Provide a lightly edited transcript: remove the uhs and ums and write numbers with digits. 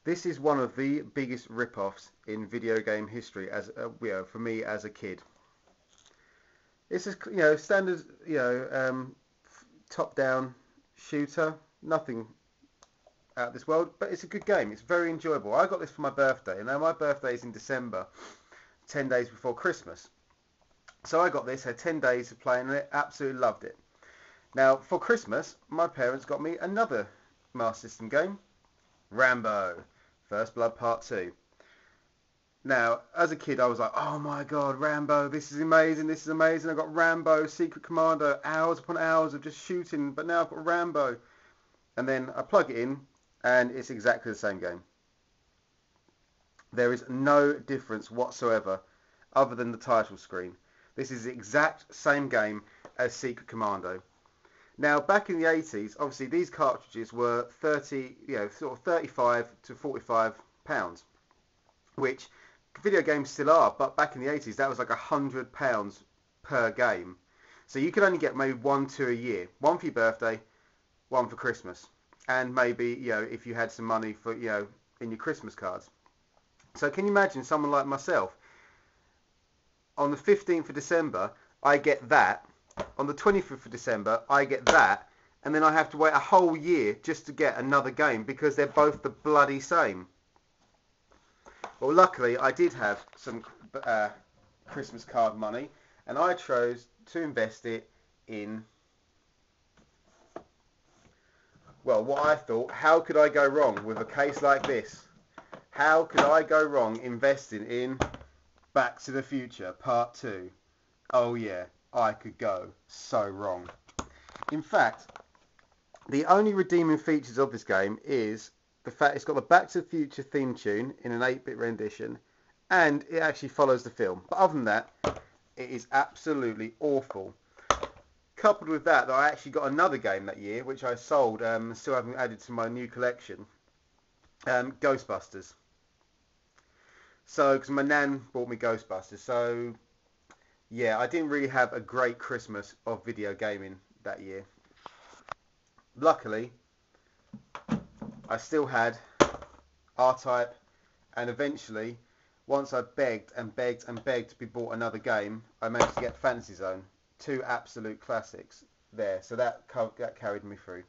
This is one of the biggest rip-offs in video game history, as for me as a kid. It's a standard top-down shooter, nothing out of this world, but it's a good game. It's very enjoyable. I got this for my birthday, and now my birthday is in December, 10 days before Christmas. So I got this, had 10 days of playing it, absolutely loved it. Now, for Christmas, my parents got me another Master System game, Rambo, First Blood Part 2. Now, as a kid, I was like, oh my god, Rambo, this is amazing, this is amazing. I got Rambo, Secret Commando, hours upon hours of just shooting, but now I've got Rambo. And then I plug it in, and it's exactly the same game. There is no difference whatsoever other than the title screen. This is the exact same game as Secret Commando. Now, back in the 80s, obviously these cartridges were 35 to 45 pounds, which video games still are, but back in the 80s that was like £100 per game. So you could only get maybe 1-2 a year, one for your birthday, one for Christmas, and maybe if you had some money for in your Christmas cards. So can you imagine someone like myself? On the 15th of December, I get that. On the 25th of December, I get that. And then I have to wait a whole year just to get another game because they're both the bloody same. Well, luckily, I did have some Christmas card money, and I chose to invest it in, well, what I thought, how could I go wrong with a case like this? How could I go wrong investing in Back to the Future Part 2? Oh yeah, I could go so wrong. In fact, the only redeeming features of this game is the fact it's got the Back to the Future theme tune in an 8-bit rendition, and it actually follows the film. But other than that, it is absolutely awful. Coupled with that, I actually got another game that year, which I sold, still haven't added to my new collection, Ghostbusters. So, because my nan bought me Ghostbusters, so yeah, I didn't really have a great Christmas of video gaming that year. Luckily, I still had R-Type, and eventually, once I begged and begged and begged to be bought another game, I managed to get Fantasy Zone, two absolute classics there. So that carried me through.